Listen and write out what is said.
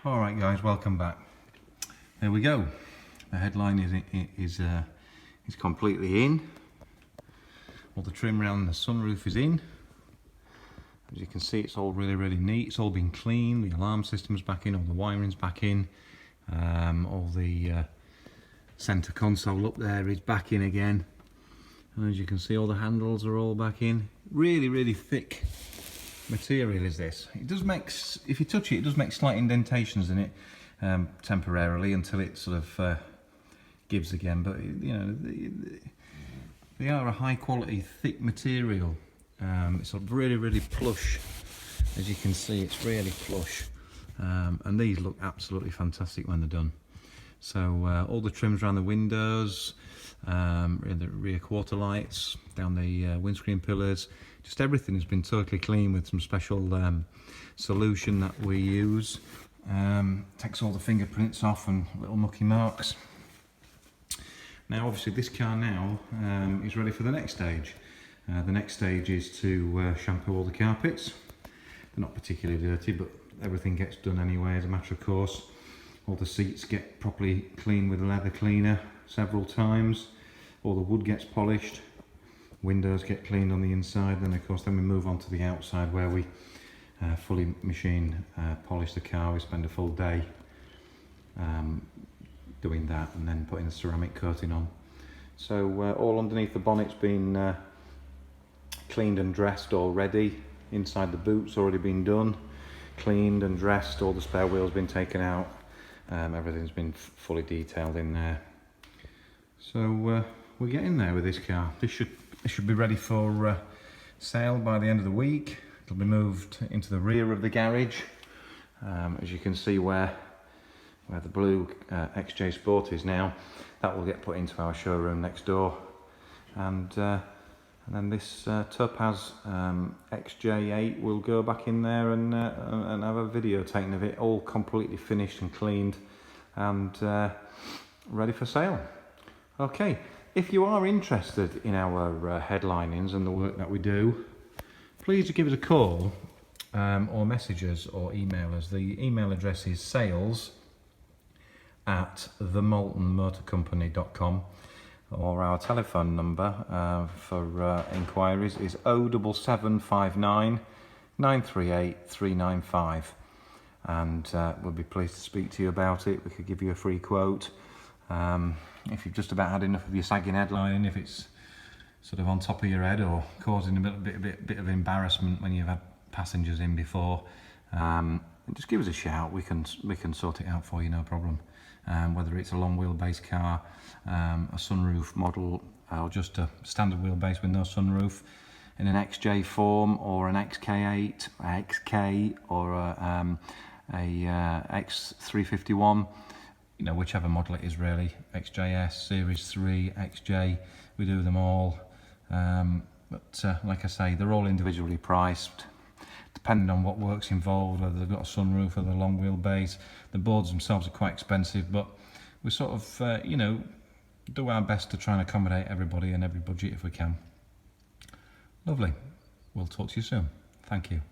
Alright guys, welcome back. There we go. The headline is completely in. All the trim around the sunroof is in. As you can see, it's all really neat. It's all been cleaned. The alarm system's back in, all the wiring's back in. All the centre console up there is back in again. And as you can see, all the handles are all back in. Really thick material is this. It does make, if you touch it, it does make slight indentations in it temporarily until it sort of gives again. But you know, they are a high quality, thick material. It's really plush. As you can see, it's really plush. And these look absolutely fantastic when they're done. So all the trims around the windows, the rear quarter lights, down the windscreen pillars, just everything has been totally clean with some special solution that we use. Takes all the fingerprints off and little mucky marks. Now obviously this car now is ready for the next stage. The next stage is to shampoo all the carpets. They're not particularly dirty, but everything gets done anyway as a matter of course. All the seats get properly cleaned with a leather cleaner several times. All the wood gets polished. Windows get cleaned on the inside. Then of course we move on to the outside where we fully machine polish the car. We spend a full day doing that and then putting the ceramic coating on. So all underneath the bonnet's been cleaned and dressed already. Inside the boot's already been done, cleaned and dressed. All the spare wheels been taken out. Everything's been fully detailed in there. So we're getting there with this car. This should be ready for sale by the end of the week. It'll be moved into the rear of the garage. As you can see where the blue XJ Sport is now, that will get put into our showroom next door. And then this Topaz XJ8 will go back in there and have a video taken of it, all completely finished and cleaned and ready for sale. Okay, if you are interested in our headlinings and the work that we do, please give us a call or message us or email us. The email address is sales@themaltonmotorcompany.com, or our telephone number for inquiries is 07759 938 395, and we'll be pleased to speak to you about it. We could give you a free quote. If you've just about had enough of your sagging headlining, if it's sort of on top of your head or causing a bit of embarrassment when you've had passengers in before, just give us a shout. We can sort it out for you, no problem. Whether it's a long wheelbase car, a sunroof model, or just a standard wheelbase with no sunroof in an XJ form, or an XK8, XK, or a X351, you know, whichever model it is really. XJS, Series 3, XJ, we do them all. But like I say, they're all individually priced, depending on what work's involved, whether they've got a sunroof or the long wheelbase. The boards themselves are quite expensive, but we sort of, you know, do our best to try and accommodate everybody and every budget if we can. Lovely. We'll talk to you soon. Thank you.